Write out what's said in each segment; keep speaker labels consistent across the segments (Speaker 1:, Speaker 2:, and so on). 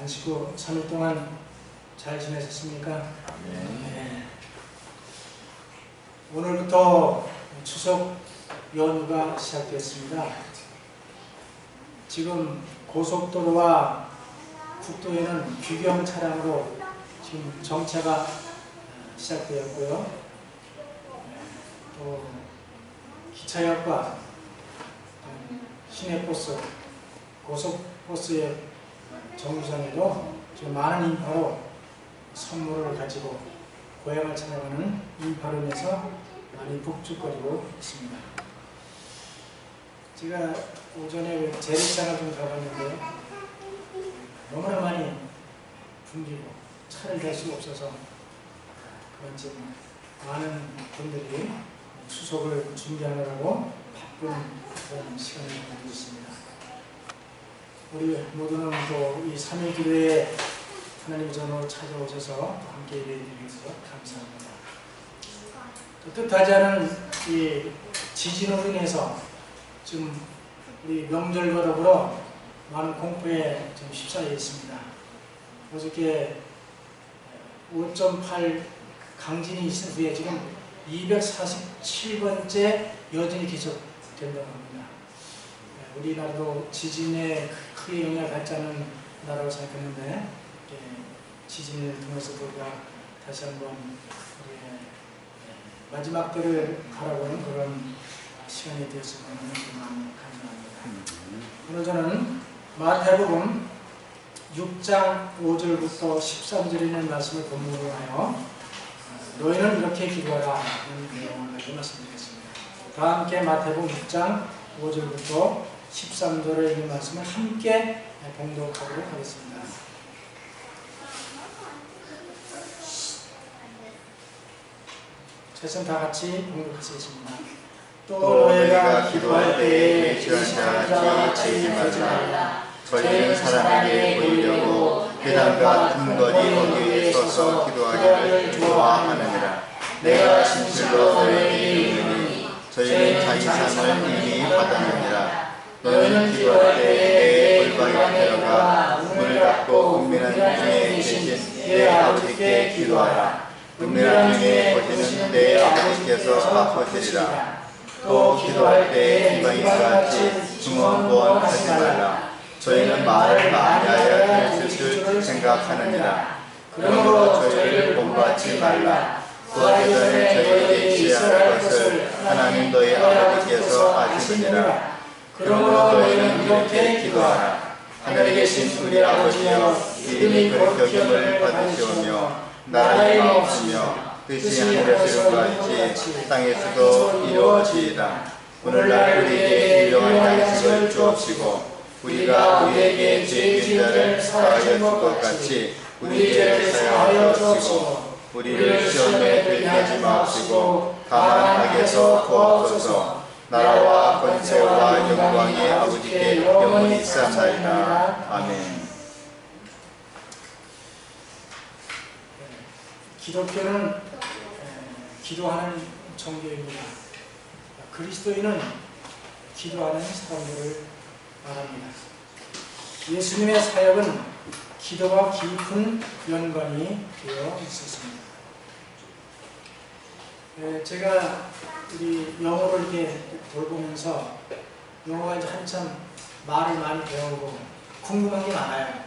Speaker 1: 안식 후 3일 동안 잘 지내셨습니까? 네. 오늘부터 추석 연휴가 시작됐습니다. 지금 고속도로와 국도에는 귀경 차량으로 지금 정차가 시작되었고요. 또 기차역과 시내버스, 고속버스의 정류장에도 지금 많은 인파로 선물을 가지고 고향을 찾아가는 인파로 인해서 많이 북적거리고 있습니다. 제가 오전에 재래시장을 좀 가봤는데요. 너무나 많이 붐비고 차를 댈 수가 없어서 그런 지금 많은 분들이 추석을 준비하느라고 바쁜 그런 시간을 보내고 있습니다. 우리 모두는 또 이 3일 기도에 하나님 전으로 찾아오셔서 함께 예배해 주셔서 감사합니다. 또 뜻하지 않은 이 지진으로 인해서 지금 우리 명절과 더불어 많은 공포에 좀 휩싸여 있습니다. 어저께 5.8 강진이 있은 후에 지금 247번째 여진이 계속된다고 합니다. 우리나라도 지진에 크게 영향을 받지 않는 나라로 생각했는데 지진을 통해서 우리가 다시 한번 우리의 마지막 때를 바라보는 그런 시간이 되었을 거라는 마음이 감사합니다. 오늘 저는 마태복음 6장 5절부터 13절에 있는 말씀을 본문으로 하여 너희는 이렇게 기도하라 하는 내용을 가지고 말씀드리겠습니다. 다 함께 마태복음 6장 5절부터 13절에 있는 말씀을 함께 봉독하도록 하겠습니다. 최선 다 같이 봉독하시겠습니다. 또 너희가 기도할 때에 의심하는 자와 같이 하지 말라. 저희는 사람에게 보이려고 회당과 틈거리 거기에 서서 기도하기를 좋아하느니라. 내가 진실로 너희에게 이르노니 저희는 자기 상을 이미 받았느니라. 너희는 기도할 때에 내 골방에 들어가 문을 닫고 은밀한 중에 계신 내 아버지께 기도하라. 은밀한 중에 계신 내 아버지께서 갚으시리라. 또 기도할 때에 이방인과 같이 중언부언하지 말라. 저희는 말을 많이 하여야 될 줄 생각하느니라. 그러므로 저희를 본받지 말라. 구하기 전에 저희에게 있어야 할 것을 하나님 너희 아버지께서 아시느니라. 그러므로 너희는 이렇게 기도하라. 하늘에 계신 우리 아버지여, 이름이 거룩히 여김을 받으시오며 나라의 마옵시며 뜻이 하늘에서 같이 땅에서도 이루어지이다. 오늘날 우리에게 일용할 양식을 주옵시고 우리가 우리에게 죄 지은 자를 사하여 줄 것 같이 우리 죄를 사하여 주옵시고 우리를 시험에 들게 하지 마옵시고 다만 악에서 구하옵소서. 나라와 권세와 영광이 아버지께 영원히 있사옵나이다. 아멘. 기독교는 기도하는 종교입니다. 그리스도인은 기도하는 사람들을 말합니다. 예수님의 사역은 기도와 깊은 연관이 되어 있었습니다. 제가 우리 영어를 이렇게 돌보면서 영어가 이제 한참 말을 많이 배우고 궁금한 게 많아요.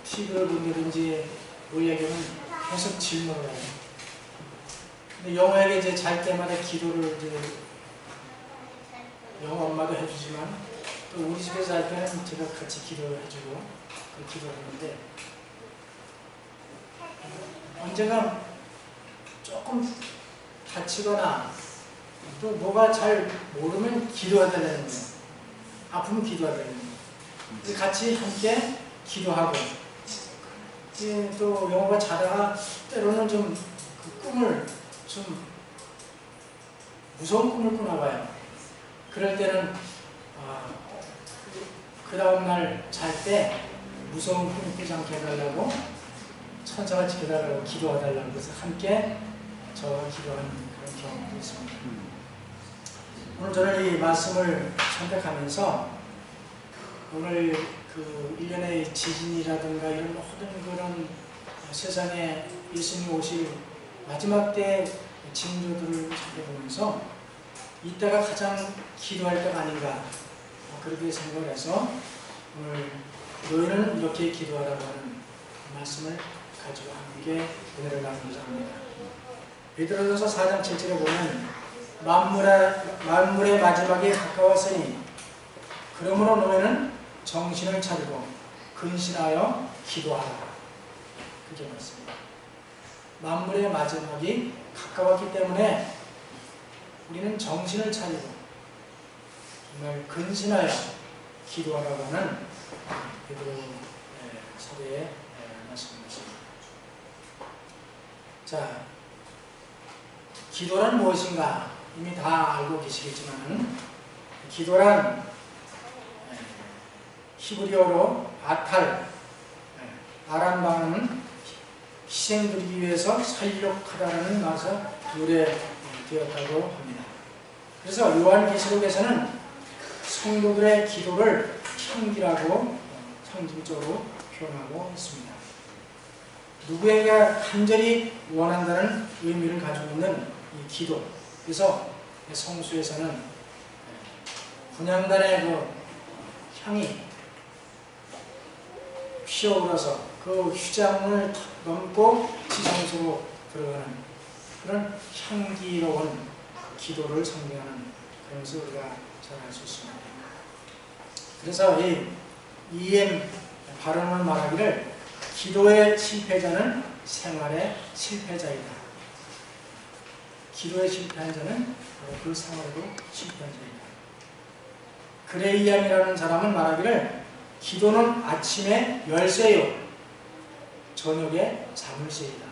Speaker 1: TV를 본다든지 우리에게는 계속 질문을 해요. 근데 영어에게 이제 잘 때마다 기도를 이제 영어 엄마도 해주지만 또 우리 집에서 할 때는 제가 같이 기도를 해주고 기도를 하는데 언젠가 조금 다치거나 또 뭐가 잘 모르면 기도해달라는 거예요. 아프면 기도해달라는 거예요. 같이 함께 기도하고 또 영어가 자다가 때로는 좀 그 꿈을 좀 무서운 꿈을 꾸나 봐요. 그럴 때는 그 다음날 잘 때 무서운 꿈 꾸지 않게 해달라고 천사같이 해달라고 기도해달라고 해서 함께 저와 기도하는 그런 경험도 있습니다. 오늘 저는 이 말씀을 선택하면서 오늘
Speaker 2: 그 일련의 지진이라든가 이런 모든 그런 세상에 예수님이 오실 마지막 때 징조들을 살펴보면서 이때가 가장 기도할 때가 아닌가 그렇게 생각을 해서 오늘 너희는 이렇게 기도하라고 하는 말씀을 가지고 함께 은혜를 나누고자 합니다. 베드로전서 4장 7절에 보면 만물의 마지막에 가까웠으니 그러므로 너희는 정신을 차리고 근신하여 기도하라. 그렇게 말씀입니다. 만물의 마지막이 가까웠기 때문에 우리는 정신을 차리고 정말 근신하여 기도하라고 하는 베드로 사도의 말씀입니다. 자, 기도란 무엇인가 이미 다 알고 계시겠지만 기도란 히브리어로 아탈, 아람방은 희생드리기 위해서 살력하다라는 말에서 유래되었다고 합니다. 그래서 요한계시록에서는 성도들의 기도를 향기라고 상징적으로 표현하고 있습니다. 누구에게 간절히 원한다는 의미를 가지고 있는 이 기도. 그래서 성수에서는 분향단의 그 향이 휘어오르서 그 휴장문을 탁 넘고 지성소로 들어가는 그런 향기로운 기도를 상징하는 그런 것을 우리가 잘 알 수 있습니다. 그래서 이 EM 발언을 말하기를 기도의 실패자는 생활의 실패자이다. 기도에 실패한 자는 그 생활에도 실패한 자이다. 그레이암이라는 사람은 말하기를 기도는 아침에 열쇠요 저녁에 자물쇠이다.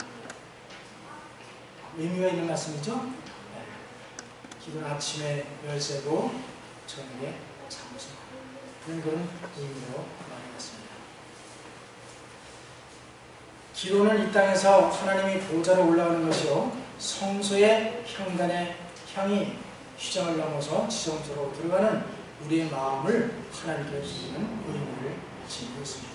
Speaker 2: 의미가 있는 말씀이죠? 네. 기도는 아침에 열쇠고 저녁에 자물쇠다. 그런 의미로 말해봤습니다. 기도는 이 땅에서 하나님이 보좌로 올라오는 것이요 성소의 향단의 향이 휴장을 넘어서 지성소로 들어가는 우리의 마음을 하나님께 주시는 의미를 지니고 있습니다.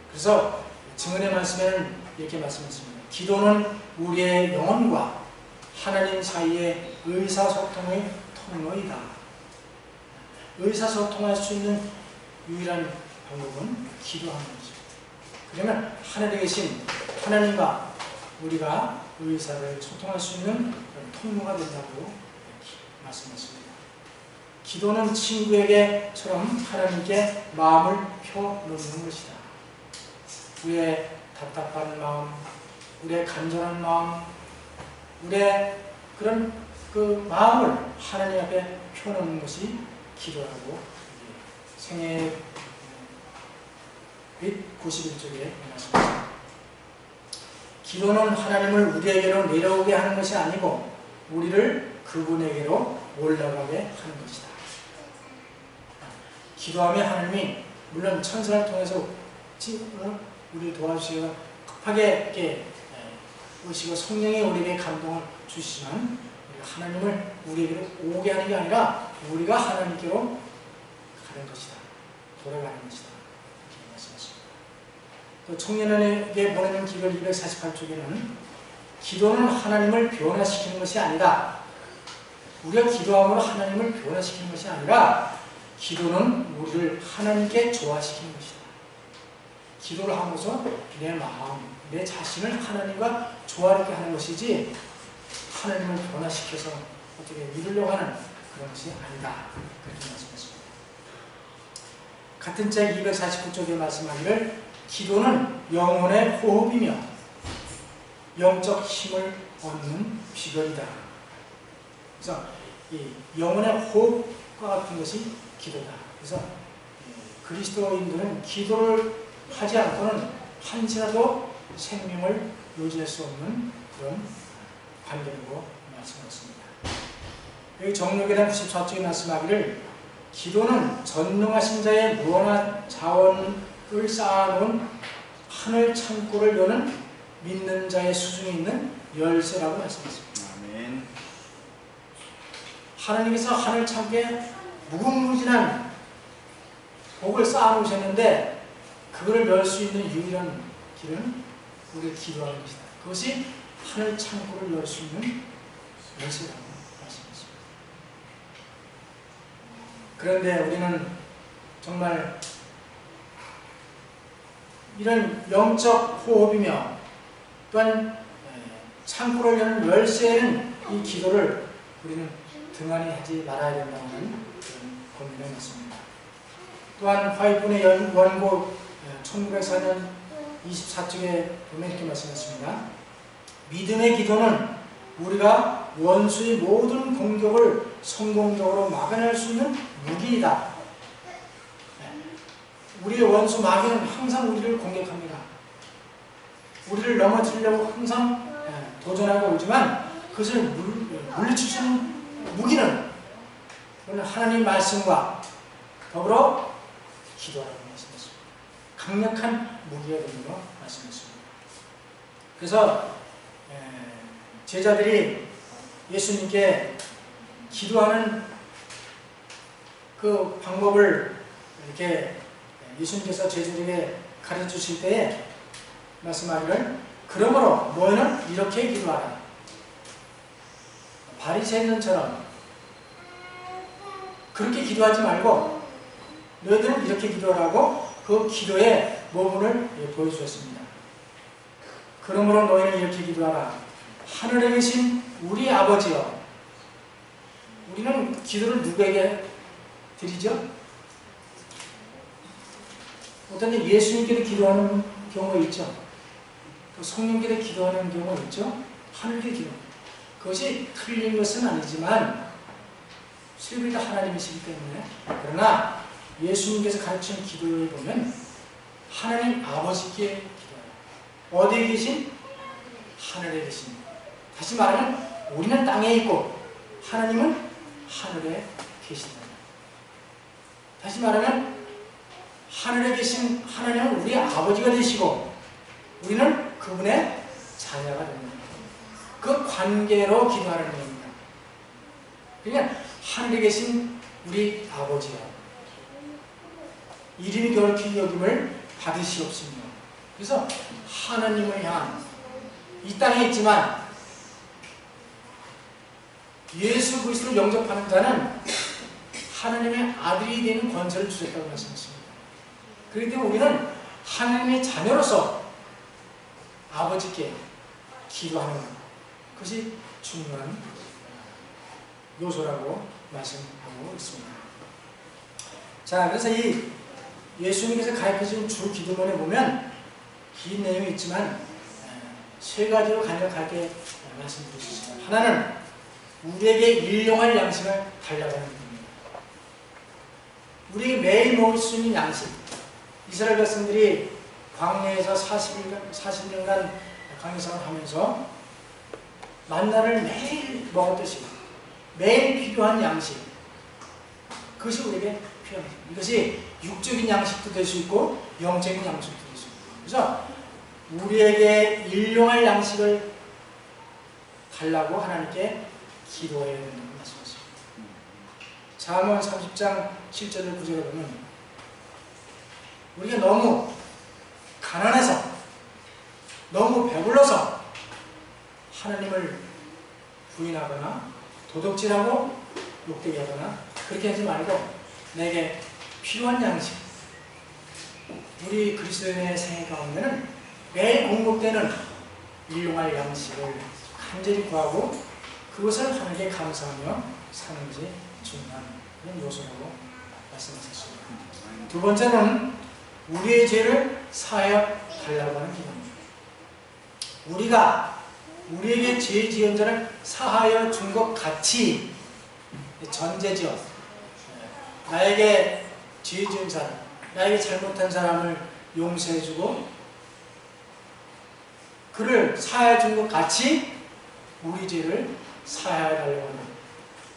Speaker 2: 그래서 증언의 말씀에는 이렇게 말씀했습니다. 기도는 우리의 영혼과 하나님 사이의 의사소통의 통로이다. 의사소통할 수 있는 유일한 방법은 기도하는 거죠. 그러면 하늘에 계신 하나님과 우리가 의사를 소통할 수 있는 통로가 된다고 말씀했습니다. 기도는 친구에게처럼 하나님께 마음을 펴놓는 것이다. 우리의 답답한 마음, 우리의 간절한 마음, 우리의 그런 그 마음을 하나님 앞에 펴놓는 것이 기도라고 생애 91쪽에 말씀하십니다. 기도는 하나님을 우리에게로 내려오게 하는 것이 아니고 우리를 그분에게로 올라가게 하는 것이다. 기도하며 하나님이 물론 천사를 통해서 우리를 도와주시고 급하게 이렇게 오시고 성령이 우리에게 감동을 주시지만 하나님을 우리에게로 오게 하는 게 아니라 우리가 하나님께로 가는 것이다. 돌아가는 것이다. 이렇게 말씀하십니다. 또 청년에게 보내는 기도 248쪽에는 기도는 하나님을 변화시키는 것이 아니다. 우리가 기도함으로 하나님을 변화시키는 것이 아니라 기도는 우리를 하나님께 조화시키는 것이다. 기도를 하면서 내 마음, 내 자신을 하나님과 조화롭게 하는 것이지 하나님을 변화시켜서 어떻게 이루려고 하는 그런 것이 아니다. 그렇게 말씀하십니다. 같은 책 249쪽에 말씀하기를 기도는 영혼의 호흡이며 영적 힘을 얻는 비결이다. 그래서 이 영혼의 호흡과 같은 것이 기도다. 그래서 그리스도인들은 기도를 하지 않고는 한시라도 생명을 유지할 수 없는 그런 관계라고 말씀하셨습니다. 여기 정록에 94쪽에 말씀하기를 기도는 전능하신 자의 무한한 자원을 쌓아놓은 하늘 창고를 여는 믿는 자의 수중에 있는 열쇠라고 말씀했습니다.
Speaker 1: 아멘.
Speaker 2: 하나님께서 하늘 창고에 무궁무진한 복을 쌓아놓으셨는데 그거를 열 수 있는 유일한 길은 우리가 기도하는 것이다. 그것이 하늘 창고를 열 수 있는 열쇠라고 말씀했습니다. 그런데 우리는 정말 이런 영적 호흡이며 또한 창고를 여는 열쇠는 이 기도를 우리는 등한히 하지 말아야 된다는 그런 고민을 했습니다. 또한 화이트의 원고 1904년 24쪽에 보면 이렇게 말씀했습니다. 믿음의 기도는 우리가 원수의 모든 공격을 성공적으로 막아낼 수 있는 무기이다. 우리의 원수 마귀는 항상 우리를 공격합니다. 우리를 넘어뜨리려고 항상 도전하고 오지만 그것을 물리칠 수 있는 무기는 하나님 말씀과 더불어 기도하라고 말씀했습니다. 강력한 무기가 된다고 말씀했습니다. 그래서 제자들이 예수님께 기도하는 그 방법을 이렇게 예수님께서 제자들에게 가르쳐 주실 때에 말씀하기를 그러므로 너희는 이렇게 기도하라. 바리새인처럼 그렇게 기도하지 말고 너희들은 이렇게 기도하라고 그 기도의 모분을 보여주셨습니다. 그러므로 너희는 이렇게 기도하라. 하늘에 계신 우리 아버지여. 우리는 기도를 누구에게 드리죠? 어떤 때 예수님께도 기도하는 경우가 있죠. 또 성령께도 기도하는 경우가 있죠. 하늘께 기도. 그것이 틀린 것은 아니지만 실제로 하나님이시기 때문에 그러나 예수님께서 가르치는 기도를 보면 하나님 아버지께 기도해요. 어디에 계신? 하늘에 계신. 다시 말하면 우리는 땅에 있고 하나님은 하늘에 계신다. 다시 말하면 하늘에 계신 하나님은 우리 아버지가 되시고 우리는 그분의 자녀가 됩니다. 그 관계로 기도하는 겁니다. 그러니까 하늘에 계신 우리 아버지요. 이름이 겨울키 여김을 받으시옵시며. 그래서 하나님을 향한 이 땅에 있지만 예수 그리스도를 영접하는 자는 하나님의 아들이 되는 권세를 주셨다고 말씀했습니다. 그렇기 때문에 우리는 하나님의 자녀로서 아버지께 기도하는 것이 중요한 요소라고 말씀하고 있습니다. 자, 그래서 이 예수님께서 가르쳐준 주 기도문에 보면 긴 내용이 있지만 세 가지로 간략하게 말씀드리겠습니다. 하나는 우리에게 일용할 양식을 달라고 하는 겁니다. 우리 매일 먹을 수 있는 양식. 이스라엘 백성들이 광야에서 40년간 광야생활을 하면서 만나를 매일 먹었듯이 매일 필요한 양식. 그것이 우리에게 필요한 양식. 이것이 육적인 양식도 될 수 있고 영적인 양식도 될 수 있고. 그래서 우리에게 일용할 양식을 달라고 하나님께 기도해야 된다고 말씀하셨습니다. 잠언 30장 7절을 9절에 보면 우리가 너무 가난해서 너무 배불러서 하나님을 부인하거나 도둑질하고 욕되게 하거나 그렇게 하지 말고 내게 필요한 양식, 우리 그리스도인의 생애 가운데는 매일 공급되는 일용할 양식을 간절히 구하고 그것을 하나님께 감사하며 사는 것이 중요한 그런 요소라고 말씀하셨습니다. 두 번째는 우리의 죄를 사하여 달라고 하는 기도입니다. 우리가 우리에게 죄 지은 자를 사하여 준 것 같이 전제죠. 나에게 죄 지은 사람, 나에게 잘못한 사람을 용서해주고 그를 사하여 준 것 같이 우리 죄를 사하여 달라고 하는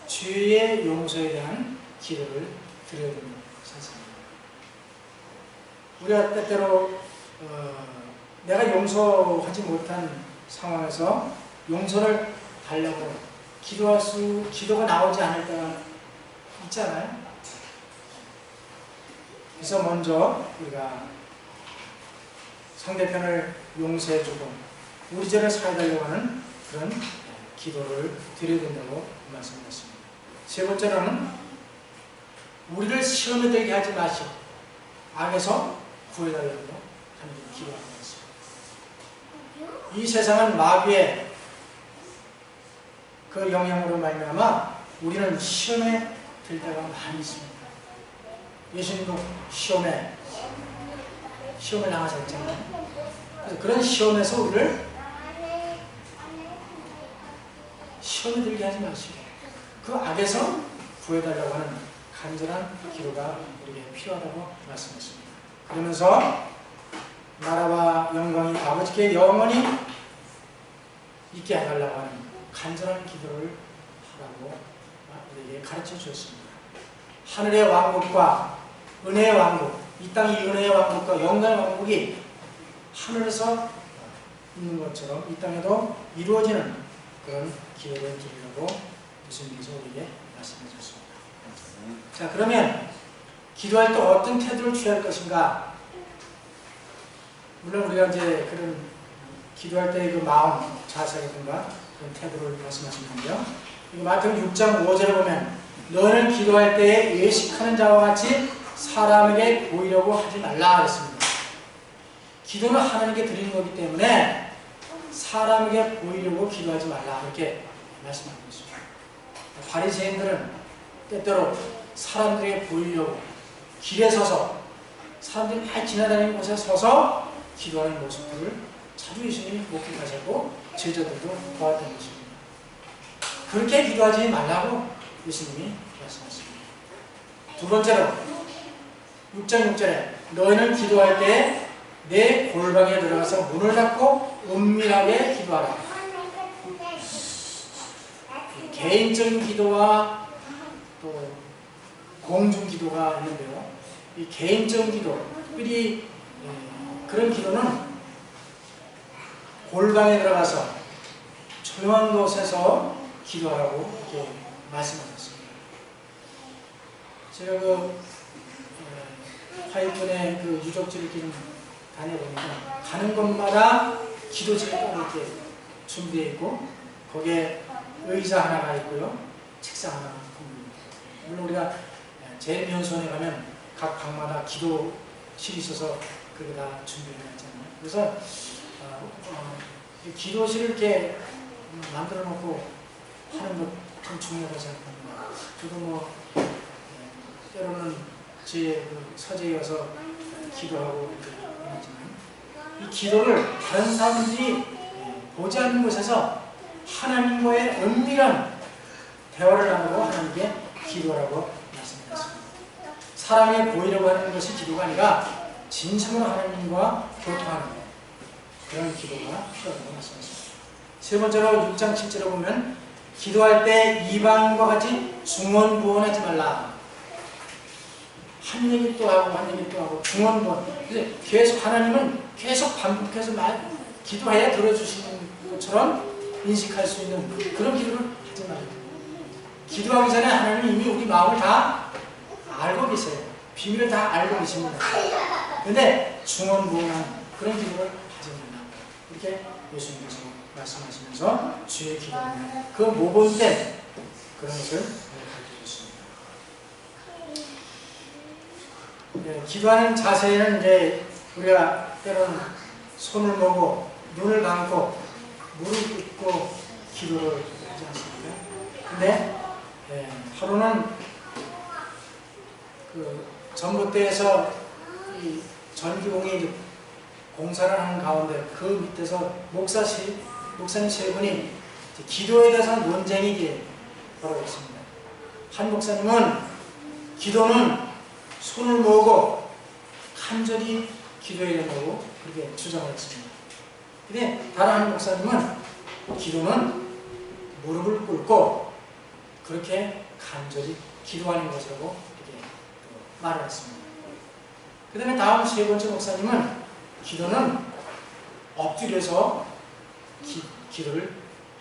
Speaker 2: 죄의 용서에 대한 기도를 드려야 됩니다. 우리가 때때로 내가 용서하지 못한 상황에서 용서를 달라고 기도가 나오지 않을 때가 있잖아요. 그래서 먼저 우리가 상대편을 용서해주고 우리 죄를 사해달라고 하는 그런 기도를 드려야 된다고 말씀드렸습니다. 세 번째로는 우리를 시험에 들게 하지 마시고 악에서 구해달라고 하나님께 기도하는 것입니다. 이 세상은 마귀의 그 영향으로 말미암아 우리는 시험에 들 때가 많이 있습니다. 예수님도 시험을 당하셨잖아요. 그래서 그런 시험에서 우리를 시험에 들게 하지 마시고 그 악에서 구해달라고 하는 간절한 기도가 우리에게 필요하다고 말씀했습니다. 그러면서 나라와 영광이 아버지께 영원히 있게 해달라고 하는 간절한 기도를 하라고 우리에게 가르쳐 주셨습니다. 하늘의 왕국과 은혜의 왕국, 이 땅이 은혜의 왕국과 영광의 왕국이 하늘에서 있는 것처럼 이 땅에도 이루어지는 그런 기회를 드리려고 예수님께서 우리에게 말씀해 주셨습니다. 자, 그러면 기도할 때 어떤 태도를 취할 것인가? 물론 우리가 이제 그런 기도할 때의 그 마음, 자세라든가 그런 태도를 말씀하시는데요. 마태복음 6장 5절에 보면 너는 기도할 때에 외식하는 자와 같이 사람에게 보이려고 하지 말라 그랬습니다. 기도는 하나님께 드리는 거기 때문에 사람에게 보이려고 기도하지 말라 이렇게 말씀하고 있습니다. 바리새인들은 때때로 사람들에게 보이려고 길에 서서 사람들이 많이 지나다니는 곳에 서서 기도하는 모습들을 자주 예수님이 목격하셨고 제자들도 보았던 것입니다. 그렇게 기도하지 말라고 예수님이 말씀하셨습니다. 두 번째로 6장 6절에 너희는 기도할 때 내 골방에 들어가서 문을 닫고 은밀하게 기도하라. 개인적인 기도와 또 공중 기도가 있는데요. 이 개인적인 기도, 특별히 그런 기도는 골방에 들어가서 조용한 곳에서 기도하라고 이렇게 말씀하셨습니다. 제가 화이트의 그 유적지를 이렇게 좀 다녀보니까 가는 곳마다 기도실이 이렇게 준비되어 있고 거기에 의자 하나가 있고요, 책상 하나가 있습니다. 물론 우리가 제일미연수원에 가면 각 방마다 기도실이 있어서 그게 다 준비해놨잖아요. 그래서 기도실을 이렇게 만들어 놓고 하는 것 좀 중요하다고 생각합니다. 저도 때로는 제 서재여서 기도하고 있지만 이 기도를 다른 사람들이 보지 않는 곳에서 하나님과의 은밀한 대화를 나누고 하나님께 기도하라고 말씀드렸습니다. 사람에 보이려고 하는 것이 기도가 아니라 진심으로 하나님과 교통하는 그런 기도가 필요하다고 말씀하셨습니다. 세 번째로 6장 7절에 보면 기도할 때 이방인과 같이 중언부언하지 말라. 한 얘기 또 하고 한 얘기 또 하고 중언부언. 그래서 계속 하나님은 계속 반복해서 기도해야 들어주시는 것처럼 인식할 수 있는 그런 기도를 하지 말아요. 기도하기 전에 하나님은 이미 우리 마음을 다 알고 계세요. 비밀을 다 알고 계십니다. 그런데 중언부언한 그런 기도를 하지 말라. 이렇게 예수님께서 말씀하시면서 주의 기도는 그 모범된 그런 것을 가르쳐주셨습니다. 기도하는 자세는 이제 우리가 때로는 손을 모고 눈을 감고 무릎 꿇고 기도를 하지 않습니까? 근데 하루는 그 전봇대에서 이 전기공이 공사를 하는 가운데 그 밑에서 목사님 세 분이 기도에 대해서 논쟁이 벌어졌습니다. 있습니다. 한 목사님은 기도는 손을 모으고 간절히 기도해야 된다고 그렇게 주장을 했습니다. 근데 다른 한 목사님은 기도는 무릎을 꿇고 그렇게 간절히 기도하는 것이라고 이렇게 말을 했습니다. 그 다음에 다음 세 번째 목사님은 기도는 엎드려서 기도를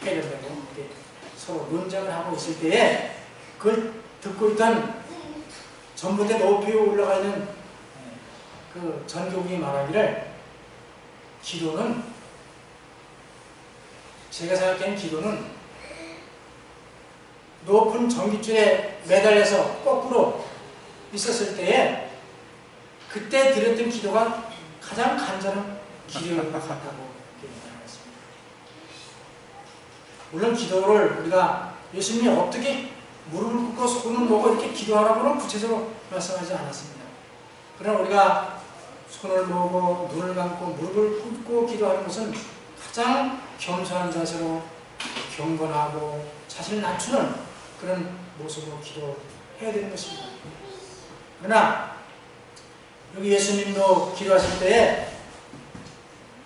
Speaker 2: 해야 된다고 이렇게 서로 논쟁을 하고 있을 때에 그걸 듣고 있던 전봇대 높이 올라가 있는 그 전교국이 말하기를 기도는, 제가 생각하는 기도는 높은 전깃줄에 매달려서 거꾸로 있었을 때에 그때 드렸던 기도가 가장 간절한 기도인 것 같다고 말했습니다. 물론 기도를 우리가 예수님이 어떻게 무릎을 꿇고 손을 놓고 이렇게 기도하라고는 구체적으로 말씀하지 않았습니다. 그러나 우리가 손을 놓고 눈을 감고 무릎을 꿇고 기도하는 것은 가장 겸손한 자세로 경건하고 자신을 낮추는 그런 모습으로 기도해야 되는 것입니다. 그러나 여기 예수님도 기도하실 때에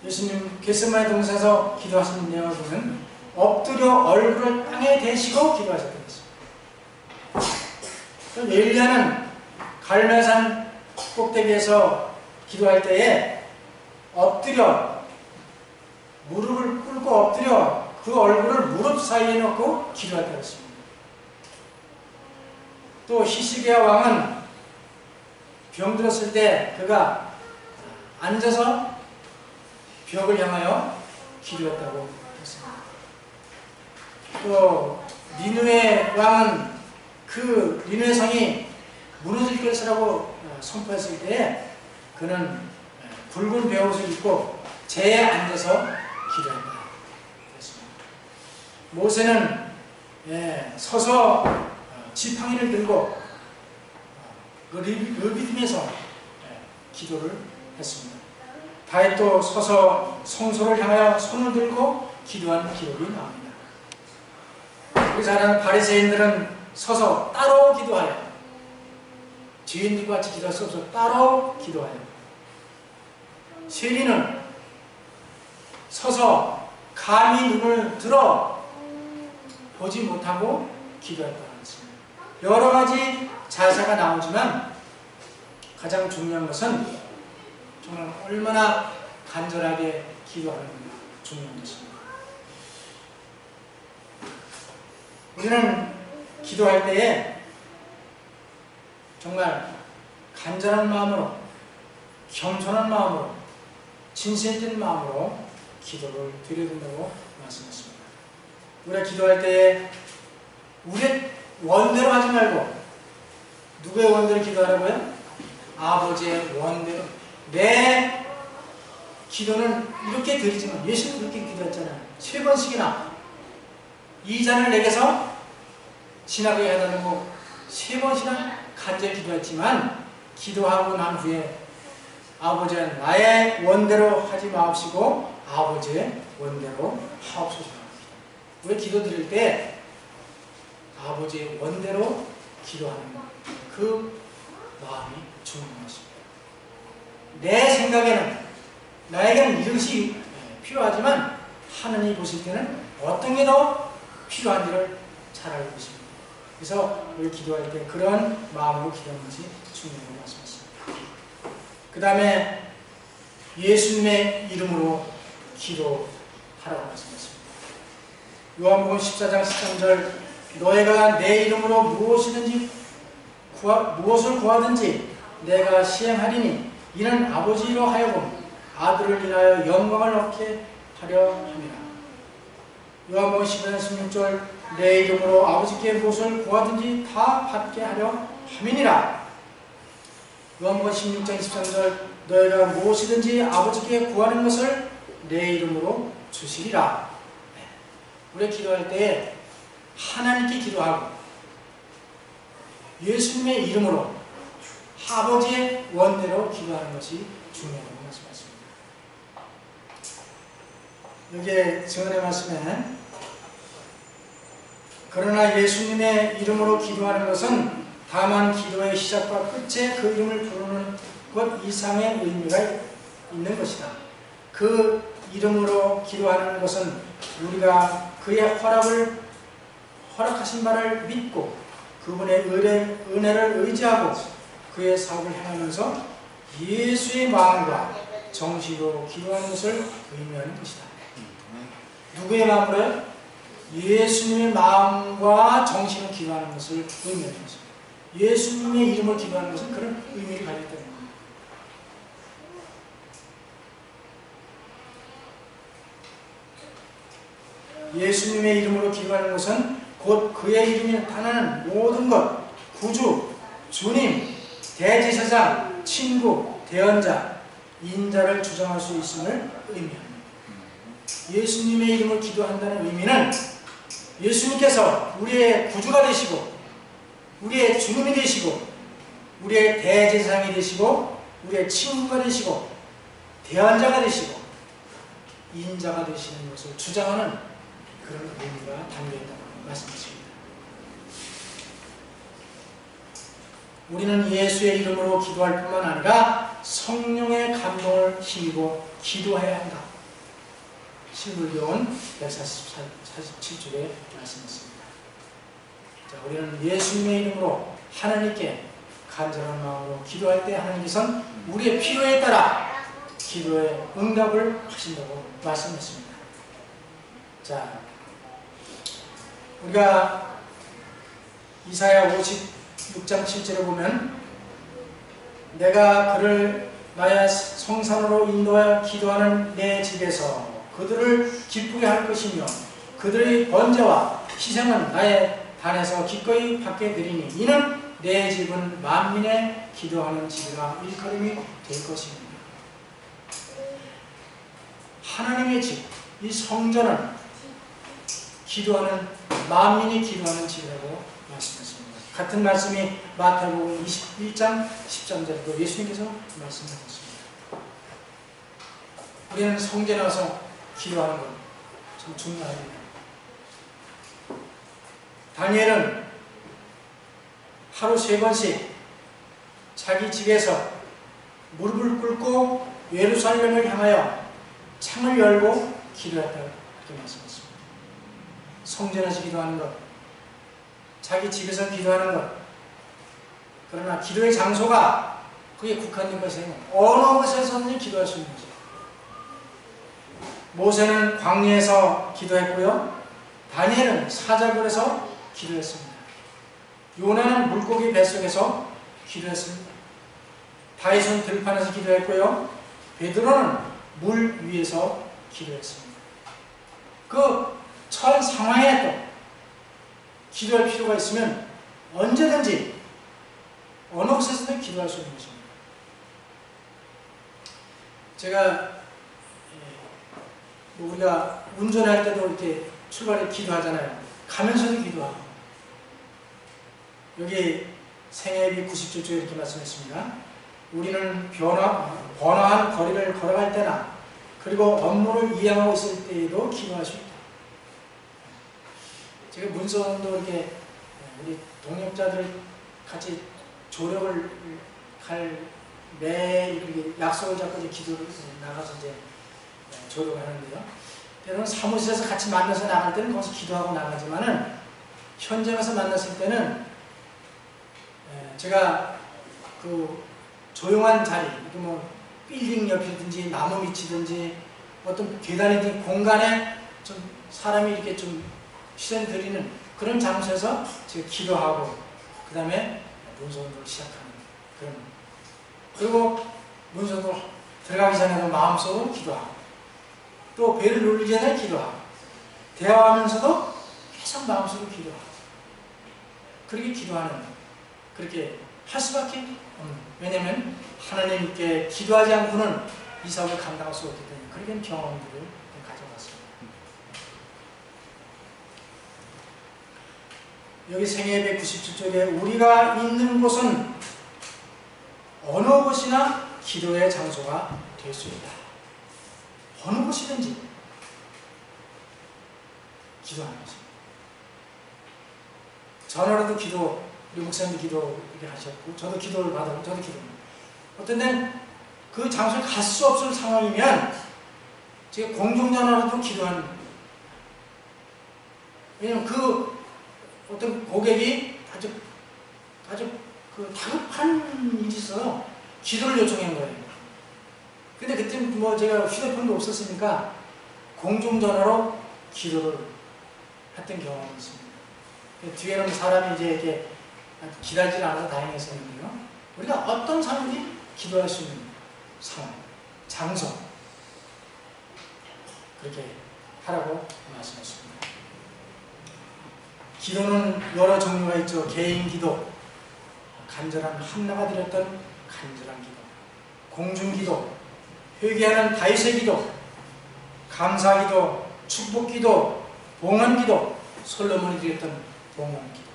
Speaker 2: 예수님 겟세마네 동산에서 기도하신 내용을 보면 엎드려 얼굴을 땅에 대시고 기도하셨던 것입니다. 엘리야는 갈멜산 꼭대기에서 기도할 때에 엎드려 무릎을 꿇고 엎드려 그 얼굴을 무릎 사이에 넣고 기도했다고 했습니다. 또 히스기야 왕은 병들었을 때 그가 앉아서 벽을 향하여 기도했다고 했습니다. 또 니느웨 왕은 그 니느웨 성이 무너질 것이라고 선포했을 때에 그는 붉은 베옷을 입고 재에 앉아서 기도했다. 그랬습니다. 모세는 서서 지팡이를 들고 그 르비딤에서 기도를 했습니다. 다윗도 서서 성소를 향하여 손을 들고 기도한 기록이 나옵니다. 우리 잘 아는 바리새인들은 서서 따로 기도하여, 죄인들과 같이 기도할 수 없어 따로 기도하여, 세리는 서서 감히 눈을 들어 보지 못하고 기도했다고 했습니다. 여러 가지 자세가 나오지만 가장 중요한 것은 정말 얼마나 간절하게 기도하는가 중요한 것입니다. 우리는 기도할 때에 정말 간절한 마음으로, 겸손한 마음으로, 진실된 마음으로 기도를 드려야 된다고 말씀했습니다. 우리가 기도할 때에 우리의 원대로 하지 말고 누구의 원대로 기도하라고요? 아버지의 원대로. 내 기도는 이렇게 드리지만 예수는 그렇게 기도했잖아요. 3번씩이나 이 잔을 내게서 지나가게 해달라고 3번씩이나 간절히 기도했지만 기도하고 난 후에 아버지는 나의 원대로 하지 마옵시고 아버지의 원대로 하옵소서. 우리 기도 드릴 때 아버지의 원대로 기도하는 그 마음이 중요한 것입니다. 내 생각에는 나에게는 이것이 필요하지만 하느님이 보실 때는 어떤 게 더 필요한지를 잘 알고 있습니다. 그래서 우리 기도할 때 그런 마음으로 기도하는 것이 중요하다고 말씀하셨습니다. 그 다음에 예수님의 이름으로 기도하라고 말씀하셨습니다. 요한복음 14장 13절 너희가 내 이름으로 무엇을 구하든지 내가 시행하리니 이는 아버지로 하여금 아들을 인하여 영광을 얻게 하려 함이라. 요한복음 14장 16절 내 이름으로 아버지께 무엇을 구하든지 다 받게 하려 함이니라. 요한복음 16장 23절 너희가 무엇이든지 아버지께 구하는 것을 내 이름으로 주시리라. 우리 기도할 때 하나님께 기도하고 예수님의 이름으로 아버지의 원대로 기도하는 것이 중요하다고 말씀하십니다. 여기에 증언의 말씀에 그러나 예수님의 이름으로 기도하는 것은 다만 기도의 시작과 끝에 그 이름을 부르는 것 이상의 의미가 있는 것이다. 그 이름으로 기도하는 것은 우리가 그의 허락하신 바를 믿고 그분의 은혜를 의지하고 그의 사업을 행하면서 예수의 마음과 정신으로 기도하는 것을 의미하는 것이다. 누구의 마음으로요? 예수님의 마음과 정신으로 기도하는 것을 의미하는 것입니다. 예수님의 이름으로 기도하는 것은 그런 의미를 가지기 때문입니다. 예수님의 이름으로 기도하는 것은 곧 그의 이름이 나타나는 모든 것, 구주, 주님, 대제사장, 친구, 대언자, 인자를 주장할 수 있음을 의미합니다. 예수님의 이름을 기도한다는 의미는 예수님께서 우리의 구주가 되시고 우리의 주님이 되시고 우리의 대제사장이 되시고 우리의 친구가 되시고 대언자가 되시고 인자가 되시는 것을 주장하는 그런 의미가 담겨있다고 말씀드립니다. 우리는 예수의 이름으로 기도할 뿐만 아니라 성령의 감동을 힘입어 기도해야 한다. 신불교훈 147쪽에 말씀했습니다. 자, 우리는 예수님의 이름으로 하나님께 간절한 마음으로 기도할 때 하나님께서는 우리의 필요에 따라 기도에 응답을 하신다고 말씀했습니다. 자, 우리가 이사야 56장 7절에 보면 내가 그를 나의 성산으로 인도하여 기도하는 내 집에서 그들을 기쁘게 할 것이며 그들의 번제와 희생은 나의 단에서 기꺼이 받게 되리니 이는 내 집은 만민의 기도하는 집이라 일컬음이 될 것입니다. 하나님의 집, 이 성전은 기도하는 만민이 기도하는 집이라고 말씀했습니다. 같은 말씀이 마태복음 21장 13절에도 예수님께서 말씀하셨습니다. 우리는 성전에 와서 기도하는 것 참 중요합니다. 다니엘은 하루 3번씩 자기 집에서 무릎을 꿇고 예루살렘을 향하여 창을 열고 기도했다고 이렇게 말씀했습니다. 성전에서 기도하는 것, 자기 집에서 기도하는 것, 그러나 기도의 장소가 그게 국한된 것이 아니고 어느 곳에서든지 기도할 수 있는 거죠. 모세는 광야에서 기도했고요. 다니엘은 사자굴에서 기도했습니다. 요나는 물고기 뱃속에서 기도했습니다. 다윗은 들판에서 기도했고요. 베드로는 물 위에서 기도했습니다. 그 처한 상황에 또 기도할 필요가 있으면 언제든지 어느 곳에서든 기도할 수 있는 것입니다. 제가 우리가 운전할 때도 이렇게 출발에 기도하잖아요. 가면서도 기도하고. 여기 생애비 90조 쪽에 이렇게 말씀했습니다. 우리는 번화한 거리를 걸어갈 때나 그리고 업무를 이행하고 있을 때에도 기도할 수 있다. 제가 문서도 이렇게 우리 동역자들 같이 조력을 갈 매일 이렇게 약속을 잡고 이제 기도를 나가서 이제 조력을 하는데요. 때로는 사무실에서 같이 만나서 나갈 때는 거기서 기도하고 나가지만은 현장에서 만났을 때는 제가 그 조용한 자리, 뭐 빌딩 옆이든지 나무 밑이든지 어떤 계단이든지 공간에 좀 사람이 이렇게 좀 시선 들이는 그런 장소에서 제가 기도하고 그 다음에 문서운동을 시작하는 그런. 그리고 문서운동 들어가기 전에도 마음속으로 기도하고 또 배를 누르기 전에 기도하고 대화하면서도 계속 마음속으로 기도하고 그렇게 기도하는, 그렇게 할 수밖에 없는. 왜냐하면 하나님께 기도하지 않고는 이 사업을 감당할 수 없기 때문에 그렇게 경험들을 가져갔습니다. 여기 생애의 197쪽에 우리가 있는 곳은 어느 곳이나 기도의 장소가 될 수 있다. 어느 곳이든지 기도하는 것입니다. 전화로도 기도, 우리 목사님도 기도 이렇게 하셨고 저도 기도를 받았고 저도 기도합니다. 어떤 데는 그 장소에 갈 수 없을 상황이면 제가 공중전화로도 기도하는 거예요. 왜냐면 그 어떤 고객이 아주 그 다급한 일이 있어서 기도를 요청한 거예요. 근데 그때 뭐 제가 휴대폰도 없었으니까 공중전화로 기도를 했던 경험이 있습니다. 뒤에는 사람이 이제 이렇게 기다리지 않아서 다행했었는데요. 우리가 어떤 사람이 기도할 수 있는 상황, 장소, 그렇게 하라고 말씀하십니다. 기도는 여러 종류가 있죠. 개인 기도, 간절한 한나가 드렸던 간절한 기도, 공중 기도, 회개하는 다윗의 기도, 감사 기도, 축복 기도, 봉헌 기도, 솔로몬이 드렸던 봉헌 기도,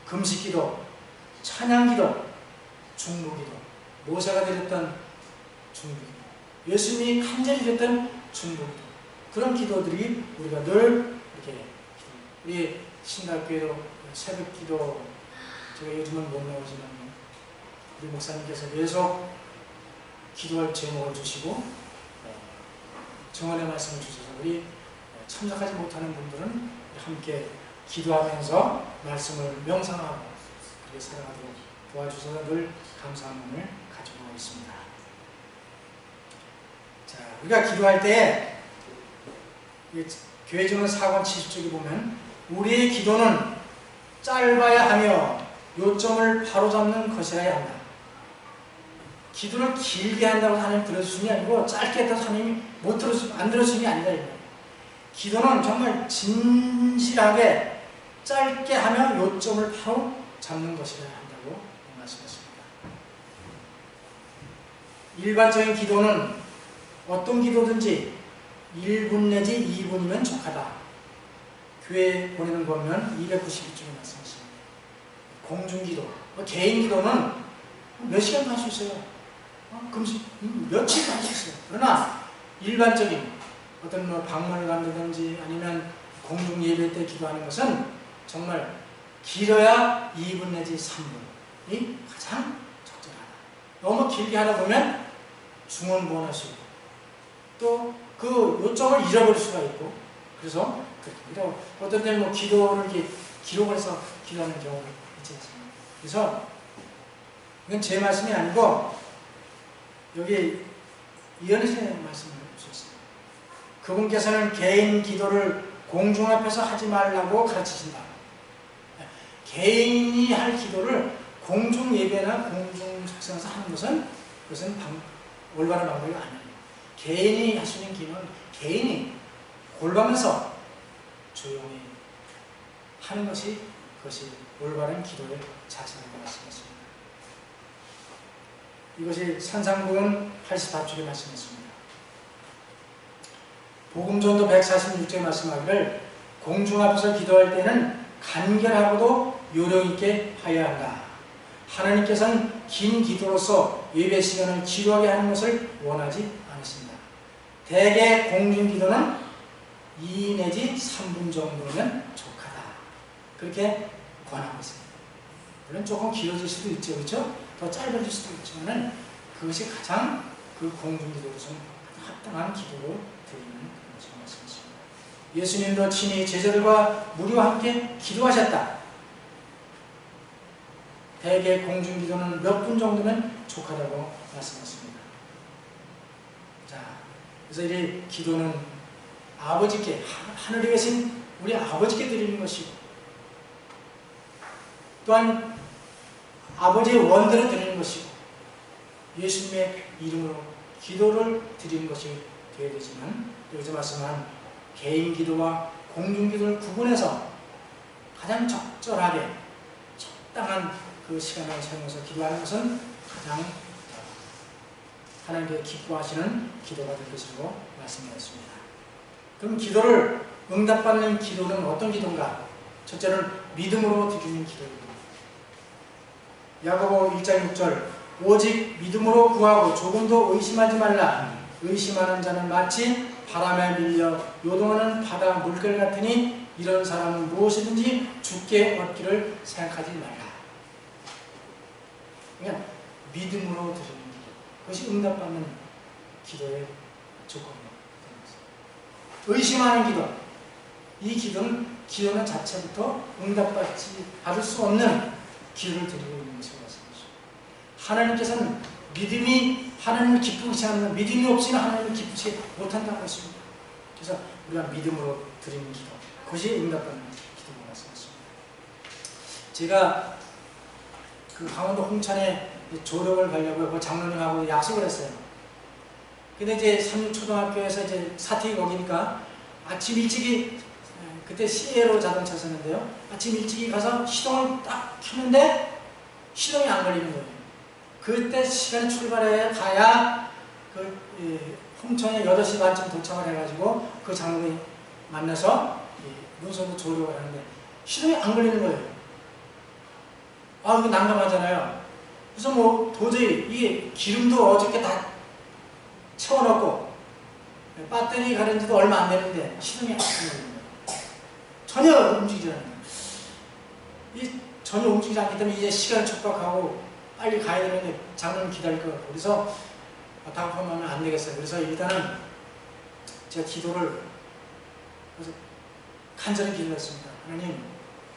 Speaker 2: 금식 기도, 찬양 기도, 중보 기도, 모세가 드렸던 중보 기도, 예수님이 간절히 드렸던 중보 기도, 그런 기도들이 우리가 늘 이렇게 우리 신학교에도 새벽 기도 제가 요즘은 못 나오지만 우리 목사님께서 계속 기도할 제목을 주시고 정언의 말씀을 주셔서 우리 참석하지 못하는 분들은 함께 기도하면서 말씀을 명상하고 그렇게 살아가도록 도와주셔서 늘 감사한 마음을 가지고 있습니다. 자, 우리가 기도할 때 교회정원 4권 70쪽에 보면 우리의 기도는 짧아야 하며 요점을 바로잡는 것이어야 한다. 기도를 길게 한다고 하나님 들어주시는 게 아니고 짧게 했다고 하나님이 안 들어주시는 게 아니다. 기도는 정말 진실하게 짧게 하며 요점을 바로 잡는 것이어야 한다고 말씀하십니다. 일반적인 기도는 어떤 기도든지 1분 내지 2분이면 족하다. 교회 보내는 거 보면 292쪽에 말씀하십니다. 공중기도, 개인 기도는 몇 시간도 할 수 있어요. 금식 며칠도 할 수 있어요. 그러나 일반적인 어떤 방문을 간다든지 아니면 공중 예배 때 기도하는 것은 정말 길어야 2분 내지 3분이 가장 적절하다. 너무 길게 하다 보면 중언부언할 수 있고 또 그 요점을 잃어버릴 수가 있고 그래서 어떤 때는 뭐 기도를 이렇게 기록을 해서 기도하는 경우가 있지 않습니까? 그래서 이건 제 말씀이 아니고 여기 이현희 선생님 말씀을 주셨어요. 그분께서는 개인 기도를 공중 앞에서 하지 말라고 가르치신다. 개인이 할 기도를 공중 예배나 공중 석상에서 하는 것은 그것은 올바른 방법이 아니에요. 개인이 할 수 있는 기도는 개인이 골방에서 조용히 하는 것이 그것이 올바른 기도의 자세라고 말씀했습니다. 이것이 산상복음 88쪽에 말씀했습니다. 복음전도 146쪽에 말씀하기를 공중 앞에서 기도할 때는 간결하고도 요령 있게 하여야 한다. 하나님께서는 긴 기도로서 예배 시간을 지루하게 하는 것을 원하지 않으십니다. 대개 공중 기도는 2 내지 3분 정도면 족하다. 그렇게 권하고 있습니다. 물론 조금 길어질 수도 있죠. 그렇죠? 더 짧아질 수도 있지만 그것이 가장 그 공중 기도로서 합당한 기도로 드리는 것을 말씀하십니다. 예수님도 친히 제자들과 무리와 함께 기도하셨다. 대개 공중 기도는 몇 분 정도면 족하다고 말씀하십니다. 자, 그래서 이 기도는 아버지께, 하늘에 계신 우리 아버지께 드리는 것이고 또한 아버지의 원대로 드리는 것이고 예수님의 이름으로 기도를 드리는 것이 되어야 되지만 여기서 말씀한 개인 기도와 공중 기도를 구분해서 가장 적절하게 적당한 그 시간을 사용해서 기도하는 것은 가장 하나님께 기뻐하시는 기도가 될 것이라고 말씀드렸습니다. 그럼 기도를 응답받는 기도는 어떤 기도인가? 첫째는 믿음으로 드리는 기도입니다. 야고보 1장 6절 오직 믿음으로 구하고 조금도 의심하지 말라. 의심하는 자는 마치 바람에 밀려 요동하는 바다 물결 같으니 이런 사람은 무엇이든지 주께 얻기를 생각하지 말라. 그러니까 믿음으로 드리는 기도, 그것이 응답받는 기도의 조건입니다. 의심하는 기도, 이 기도는 자체부터 받을 수 없는 기도를 드리고 있는 것이라고 말씀하시죠. 하나님께서는 믿음이 하나님을 기쁘시지 않으면 믿음이 없이는 하나님을 기쁘시지 못한다고 했습니다. 그래서 우리가 믿음으로 드리는 기도, 그것이 응답받는 기도라고 말씀하십니다. 제가 그 강원도 홍천에 조력을 가려고 장로님하고 약속을 했어요. 근데 이제 삼육초등학교에서 이제 사택이 거기니까 아침 일찍이 그때 시에로 자동차 샀는데요. 아침 일찍이 가서 시동을 딱 켜는데 시동이 안 걸리는 거예요. 그때 시간에 출발해 가야 홍천에 8시 반쯤 도착을 해가지고 그 장로를 만나서 문서도 조력을 하는데 시동이 안 걸리는 거예요. 아, 이거 난감하잖아요. 그래서 뭐 도저히 이게 기름도 어저께 다 채워놓고 배터리 가는 지도 얼마 안 되는데 시동이 안 걸리는 거예요. 전혀 움직이지 않아요. 전혀 움직이지 않기 때문에 이제 시간을 촉박하고 빨리 가야 되는데 장로는 기다릴 것 같고 그래서 다급하면 안 되겠어요. 그래서 일단은 제가 기도를 그래서 간절히 기도했습니다. 하나님,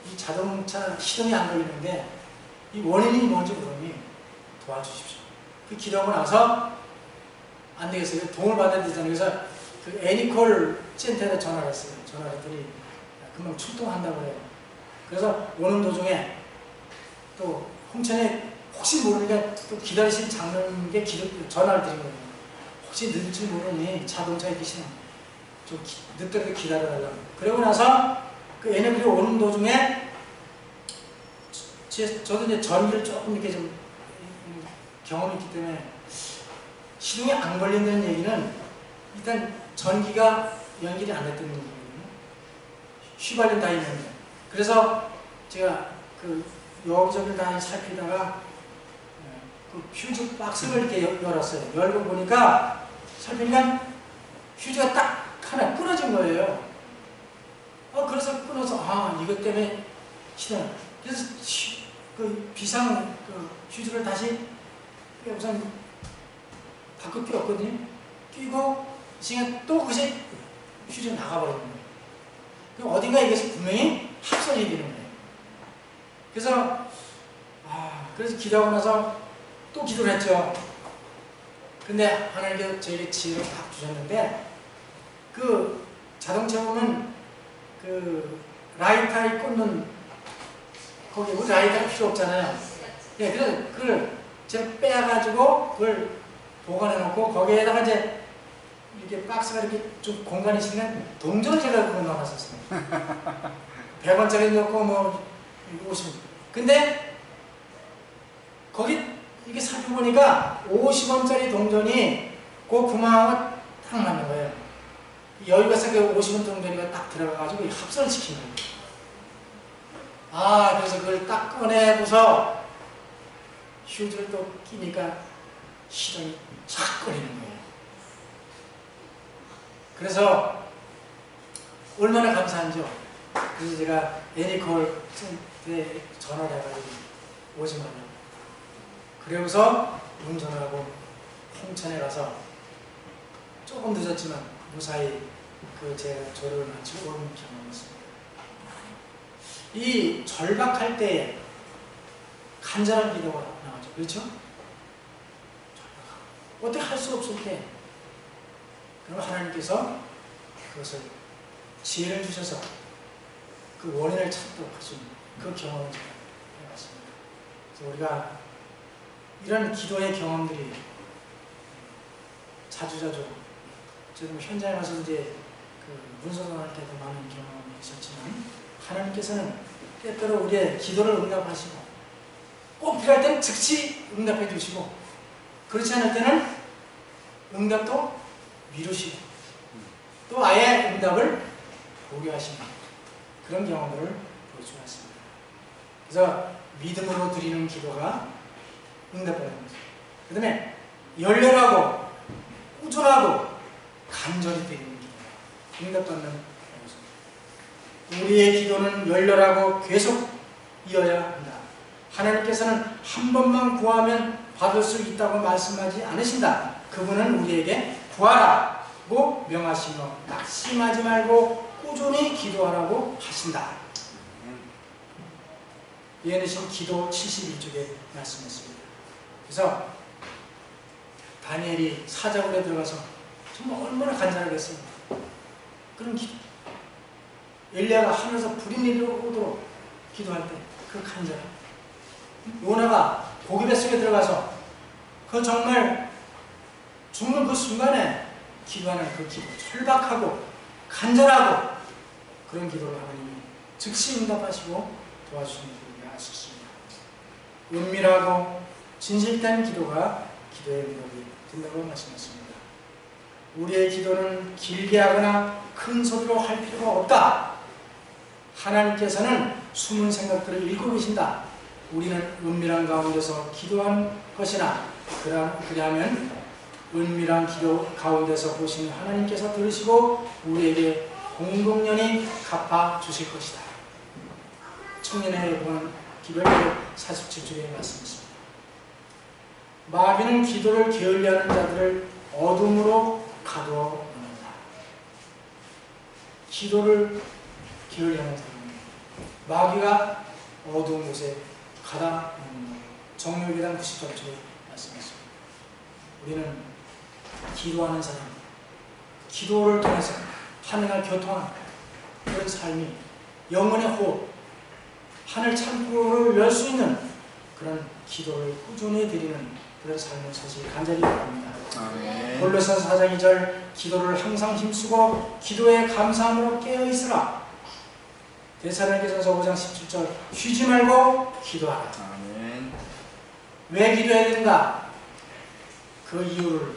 Speaker 2: 이 자동차 시동이 안 걸리는데 이 원인이 뭔지 모르니 도와주십시오. 그 기도하고 나서 안 되겠어요. 돈을 받아야 되잖아요. 그래서 그 애니콜 센터에 전화를 했어요. 전화를 했더니 금방 출동한다고 해요. 그래서 오는 도중에 또 홍천에 혹시 모르니까 또 기다리신 장로님께 전화를 드린 거예요. 혹시 늦을지 모르니 자동차에 계시는 좀 늦더라도 기다려달라고. 그러고 나서 그 애니콜이 오는 도중에 저도 이제 전기를 조금 이렇게 좀 경험이 있기 때문에 시동이 안 걸린다는 얘기는 일단 전기가 연결이 안 됐다는 얘기거든요. 휘발유 다 있는데. 그래서 제가 그 여기저기 다 살피다가 그 휴즈 박스를 이렇게 열었어요. 열고 보니까 살피니까 휴즈가 딱 하나 끊어진 거예요. 그래서 끊어서 이것 때문에 시동. 그래서 그 비상 그 휴즈를 다시 우선 바꿔 끼웠거든요. 끼고 지금 또 그새 휴즈가 나가버리는 거예요. 그럼 어딘가 이것이 분명히 합선이 되는 거예요. 그래서 기도하고 나서 또 기도를 했죠. 근데 하나님께서 저에게 지혜를 딱 주셨는데 그 자동차 보면 그 라이터에 꽂는 거기 우리 라이터가 필요 없잖아요. 예, 그래서 그걸 제가 빼가지고 그걸 보관해 놓고 거기에다가 이제 이렇게 박스가 이렇게 좀 공간이 있으면 동전을 제가 그거 넣어놨었어요. 100원짜리 넣고 뭐 50원. 근데 거기 이게 살펴보니까 50원짜리 동전이 그 구멍하고 딱 맞는 거예요. 여기가 그 50원 동전이가 딱 들어가가지고 합선을 시킨 거예요. 그래서 그걸 딱 꺼내고서 휴즈를 또 끼니까 시동이 착 꺼리는 거예요. 그래서 얼마나 감사한지요. 그래서 제가 애니콜에 전화를 해가지고 오지 마냐고. 그러고서 운전을 하고 홍천에 가서 조금 늦었지만 무사히 제가 조력을 마치고 오는 경험이었습니다. 이 절박할 때에 간절한 기도가 나오죠. 그렇죠? 어떻게 할 수 없을 때 그럼 하나님께서 그것을 지혜를 주셔서 그 원인을 찾도록 하시는 그 경험을 제가 해봤습니다. 그래서 우리가 이런 기도의 경험들이 자주자주 저도 현장에 가서 이제 그 문서전할 때도 많은 경험이 있었지만 하나님께서는 때때로 우리의 기도를 응답하시고 꼭 필요할 때는 즉시 응답해 주시고 그렇지 않을 때는 응답도 미루시고 또 아예 응답을 보류하시는 그런 경험들을 보여주었습니다. 그래서 믿음으로 드리는 기도가 응답받는 거죠. 그 다음에 열렬하고 꾸준하고 간절히 드리는 기도, 응답받는 거죠. 우리의 기도는 열렬하고 계속 이어야 한다. 하나님께서는 한 번만 구하면 받을 수 있다고 말씀하지 않으신다. 그분은 우리에게 구하라고 명하시며 낙심하지 말고 꾸준히 기도하라고 하신다. 예언하신 기도 71쪽에 말씀했습니다. 그래서 다니엘이 사자굴에 들어가서 정말 얼마나 간절하겠어요. 그런 기도. 엘리야가 하늘에서 불이 내려오도록 기도할 때 그 간절. 요나가 고기 뱃속에 들어가서 그 정말 죽는 그 순간에 기도하는 그 기도. 철박하고 간절하고 그런 기도를 하나님이 즉시 응답하시고 도와주시는 우리가 알 수 있습니다. 은밀하고 진실된 기도가 기도의 응답이 된다고 말씀하셨습니다. 우리의 기도는 길게 하거나 큰 소리로 할 필요가 없다. 하나님께서는 숨은 생각들을 읽고 계신다. 우리는 은밀한 가운데서 기도한 것이나 그러하면 은밀한 기도 가운데서 보시는 하나님께서 들으시고 우리에게 공동연히 갚아 주실 것이다. 청년의 보는 기도의 47쪽에 말씀했습니다. 마귀는 기도를 게을리하는 자들을 어둠으로 가두어 놓는다. 기도를 게을리하는 사람은 마귀가 어두운 곳에 가다 놓는다. 정욕기당 90쪽에 말씀했습니다. 우리는 기도하는 사람, 기도를 통해서 하늘과 교통하는 그런 삶이 영혼의 호흡, 하늘 창고를 열 수 있는 그런 기도를 꾸준히 드리는 그런 삶을 사실 간절히 바랍니다. 골로새서 4장 2절 기도를 항상 힘쓰고 기도에 감사함으로 깨어있으라. 데살로니가전서 5장 17절 쉬지 말고 기도하라. 왜 기도해야 되는가? 그 이유를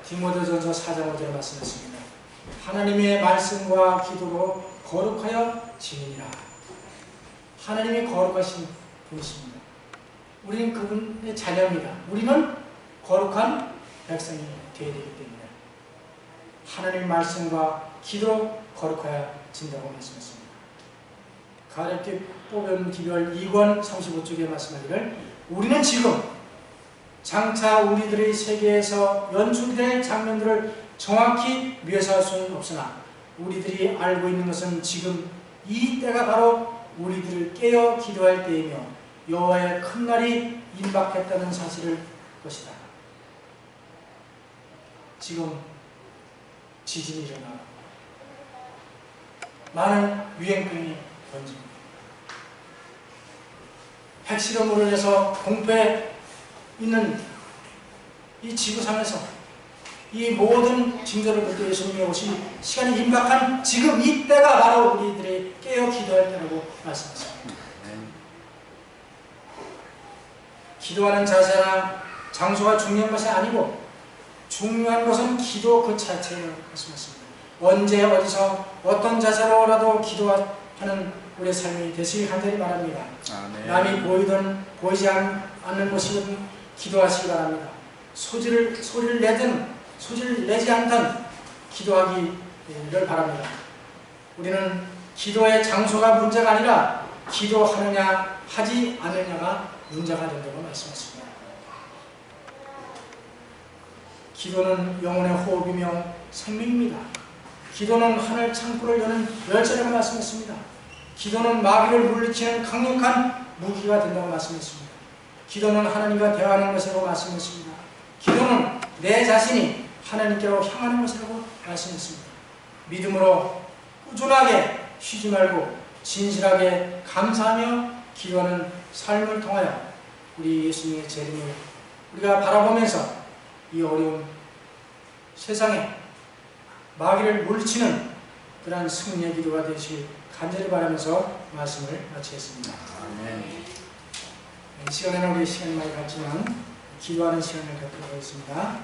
Speaker 2: 디모데전서 4장 5절에 말씀했습니다. 하나님의 말씀과 기도로 거룩하여 지니라. 하나님이 거룩하신 분이십니다. 우리는 그분의 자녀입니다. 우리는 거룩한 백성이 되어야 되기 때문에 하나님의 말씀과 기도로 거룩하여 진다고 말씀했습니다. 가렙기 뽑은 기별 2권 35쪽에 말씀하기를 우리는 지금 장차 우리들의 세계에서 연출될 장면들을 정확히 묘사할 수는 없으나 우리들이 알고 있는 것은 지금 이 때가 바로 우리들을 깨어 기도할 때이며 여호와의 큰 날이 임박했다는 사실을 것이다. 지금 지진이 일어나 많은 유행병이 번집니다. 핵실험으로 인해서 공포에 있는 이 지구상에서 이 모든 징조를 볼 때 예수님이 오신 시간이 임박한 지금 이때가 바로 우리들이 깨어 기도할 때라고 말씀하셨습니다. 기도하는 자세나 장소가 중요한 것이 아니고 중요한 것은 기도 그 자체라고 말씀하셨습니다. 언제 어디서 어떤 자세로라도 기도하는 우리의 삶이 되시길 간절히 바랍니다. 남이 보이든 보이지 않는 곳이든 기도하시기 바랍니다. 소리를 내지 않던 기도하기를 바랍니다. 우리는 기도의 장소가 문제가 아니라 기도하느냐 하지 않느냐가 문제가 된다고 말씀하십니다. 기도는 영혼의 호흡이며 생명입니다. 기도는 하늘 창고를 여는 열쇠라고 말씀했습니다. 기도는 마귀를 물리치는 강력한 무기가 된다고 말씀했습니다. 기도는 하나님과 대화하는 것이라고 말씀했습니다. 기도는 내 자신이 하나님께로 향하는 것이라고 말씀했습니다. 믿음으로 꾸준하게 쉬지 말고 진실하게 감사하며 기도하는 삶을 통하여 우리 예수님의 재림을 우리가 바라보면서 이 어려운 세상에 마귀를 물리치는 그러한 승리의 기도가 되시길 간절히 바라면서 말씀을 마치겠습니다. 이 시간에는 우리 시간이 많이 갔지만 기도하는 시간을 갖도록 하겠습니다.